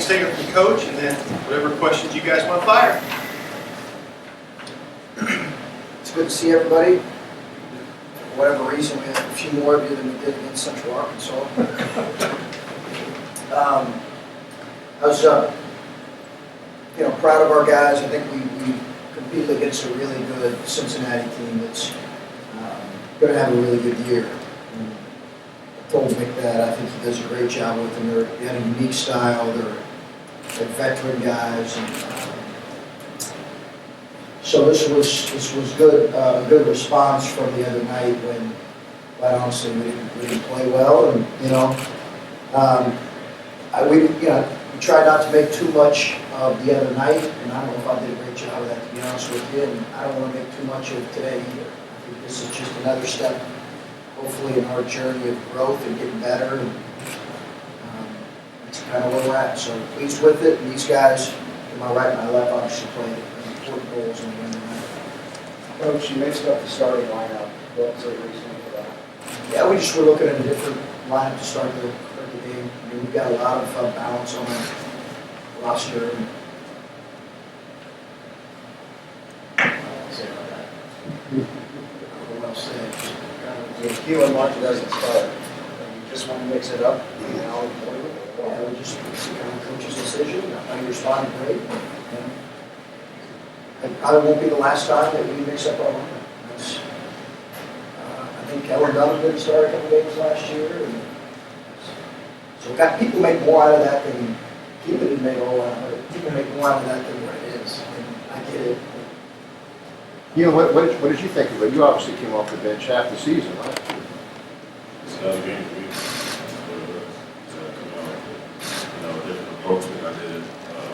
Let's take it from the coach, and then whatever questions you guys want to fire. It's good to see everybody. For whatever reason, we have a few more of you than we did against Central Arkansas. I was, proud of our guys. I think we competed against a really good Cincinnati team that's going to have a really good year. And I told Nick that. I think he does a great job with them. They had a unique style. They're veteran guys. And, so this was good, a good response from the other night when, quite honestly, we didn't play well, and we tried not to make too much of the other night, and I don't know if I did a great job of that, to be honest with you, and I don't want to make too much of today either. I think this is just another step, hopefully, in our journey of growth and getting better, and that's kind of where we're at. So pleased with it, and these guys, to my right and my left, obviously played important roles in the win tonight. Coach, you mixed up the starting lineup. What was the reason for that? Yeah, we just were looking at a different lineup to start the game. I mean, we've got a lot of balance on our roster. And, I'll say about that. I don't know what else to say. If Keelan Martin doesn't start, you just want to mix it up? Yeah, we just, it's kind of coach's decision. I he responded great. It probably won't be the last time that we mix up our lineup. I think Kellen Dunham didn't start a couple games last year. And so we got people make more out of that than Keelan didn't make a whole lot of it. People make more out of that than what it is. And I get it. What did you think of it? You obviously came off the bench half the season, right? It's another game for me. A different approach than I did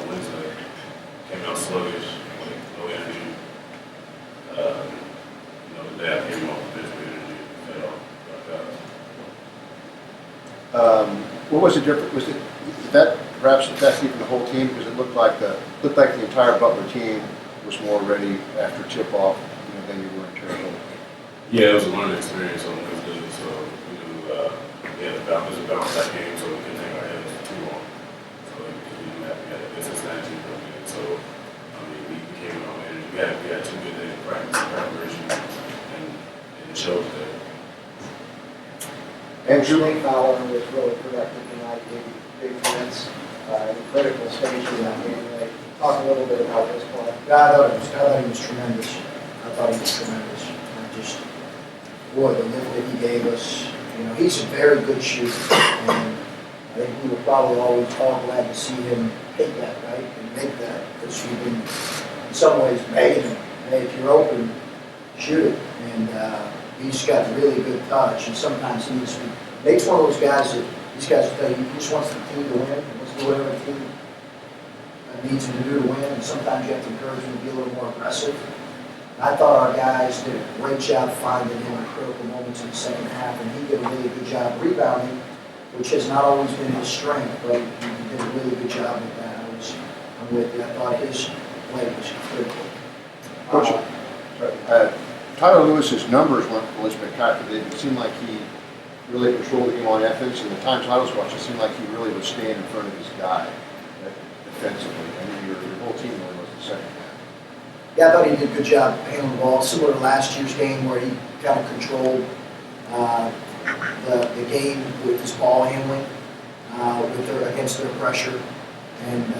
Wednesday. Came out sluggish, no energy. The day I came off the bench with energy, fed off like that. What was the difference? Was that perhaps affecting the whole team because it looked like the entire Butler team was more ready after tip off than you were in terms of. Yeah, it was a learning experience on Wednesday, so we knew we had to bounce that game, so we couldn't hang our heads for too long. So we had a Cincinnati team coming in. So we came in on energy. We had 2 good days of practice and preparation, and it showed that. And Julie Fowler was really productive tonight, gave big minutes in the critical stage of that game. Talk a little bit about this play. I thought he was tremendous. Boy, the lift that he gave us, he's a very good shooter. And I think we were probably always all glad to see him take that, right, and make that, because we've been, in some ways, begging him, hey, if you're open, shoot it. And he's got really good touch, and sometimes Nate's one of those guys that these guys will tell you, he just wants the team to win, he wants to do whatever the team needs him to do to win, and sometimes you have to encourage him to be a little more aggressive. I thought our guys did a great job finding him in critical moments in the second half, and he did a really good job rebounding, which has not always been his strength, but he did a really good job with that. I'm with you. I thought his play was critical. Coach, Tyler Lewis's numbers weren't really spectacular. It seemed like he really controlled the game on offense, and the times I was watching, it seemed like he really would stand in front of his guy defensively. I mean, your whole team really was the second half. Yeah, I thought he did a good job handling the ball, similar to last year's game where he kind of controlled the game with his ball handling against their pressure. And,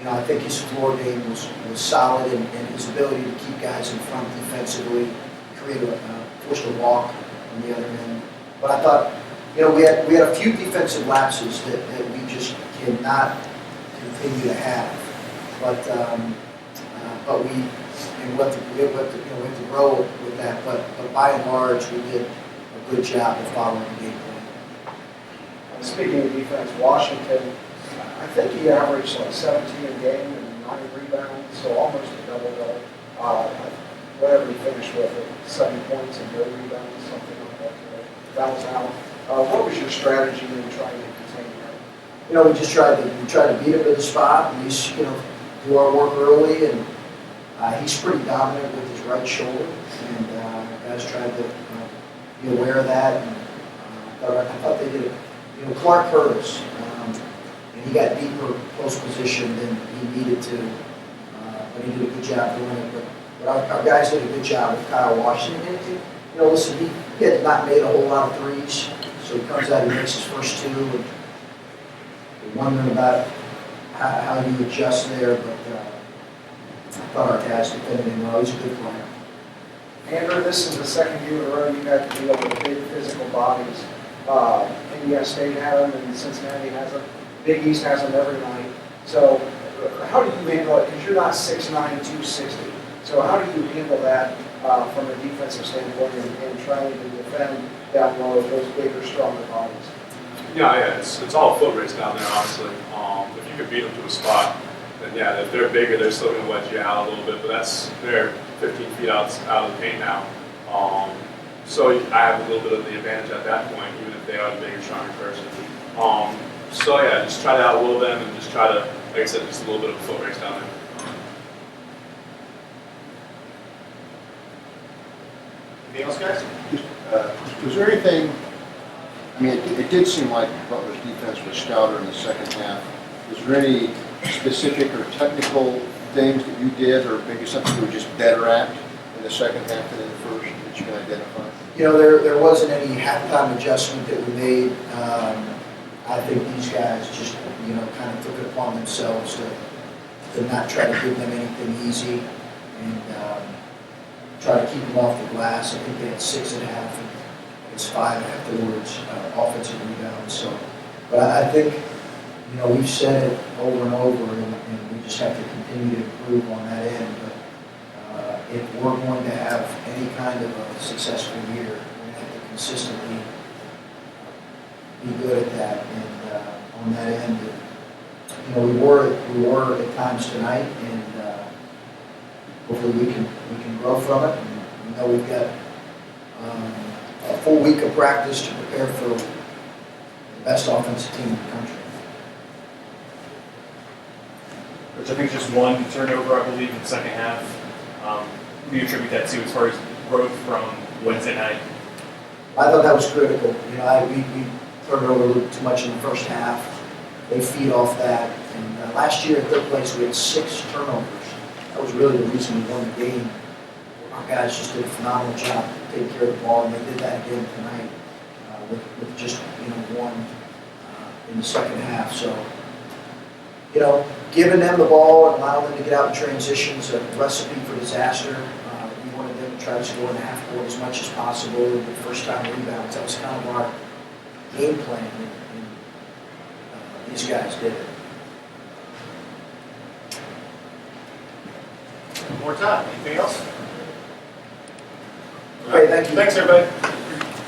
I think his floor game was solid, and his ability to keep guys in front defensively, pushed a walk on the other end. But I thought, we had a few defensive lapses that we just cannot continue to have. But we have to grow with that. But by and large, we did a good job of following the game plan. Speaking of defense, Washington, I think he averaged like 17 a game and 9 rebounds, so almost a double-double. Whatever he finished with, 7 points and no rebounds, something like that. That was out. What was your strategy in trying to contain him? We just tried to beat him to the spot, and do our work early, and he's pretty dominant with his right shoulder, and guys tried to be aware of that. And I thought they did it. Clark Curtis, and he got deeper post position than he needed to. But he did a good job doing it. But our guys did a good job with Kyle Washington. And, you know, listen, he had not made a whole lot of threes, so he comes out and makes his first two. And we're wondering about how you adjust there, but I thought our guys defended him well. He's a good player. Andrew, this is the second year in a row you got to deal with big physical bodies. Indiana State had them and Cincinnati has them. Big East has them every night. So how do you handle it? Because you're not 6'9", 260. So how do you handle that from a defensive standpoint and trying to defend down low with those bigger, stronger bodies? Yeah, it's all a foot race down there, honestly. If you could beat them to a spot, then yeah, if they're bigger, they're still going to wedge you out a little bit, but they're 15 feet out of the paint now. So I have a little bit of the advantage at that point, even if they are the bigger, stronger person. So yeah, just try to outwill them and just try to, like I said, just a little bit of a foot race down there. Anything else, guys? Was there anything, I mean, it did seem like Butler's defense was stouter in the second half. Was there any specific or technical things that you did, or maybe something you were just better at in the second half than in the first that you can identify? You know, there wasn't any halftime adjustment that we made. I think these guys just, you know, kind of took it upon themselves to not try to give them anything easy and try to keep them off the glass. I think they had 6.5 and it's 5 afterwards, offensive rebounds. So, but I think, you know, we've said it over and over, and we just have to continue to improve on that end. But if we're going to have any kind of a successful year, we're going to have to consistently be good at that. And on that end, you know, we were at times tonight, and hopefully we can grow from it. And we know we've got a full week of practice to prepare for the best offensive team in the country. Which I think is just one turnover, I believe, in the second half. What do you attribute that to as far as growth from Wednesday night? I thought that was critical. You know, we turned it over a little too much in the first half. They feed off that. And last year at third place, we had 6 turnovers. That was really the reason we won the game. Our guys just did a phenomenal job taking care of the ball, and they did that again tonight with just, you know, one in the second half. So, you know, giving them the ball and allowing them to get out in transition is a recipe for disaster. We wanted them to try to score in the half court as much as possible with the first time rebounds. That was kind of our game plan, and these guys did it. One more time. Anything else? Okay, thank you. Thanks, everybody.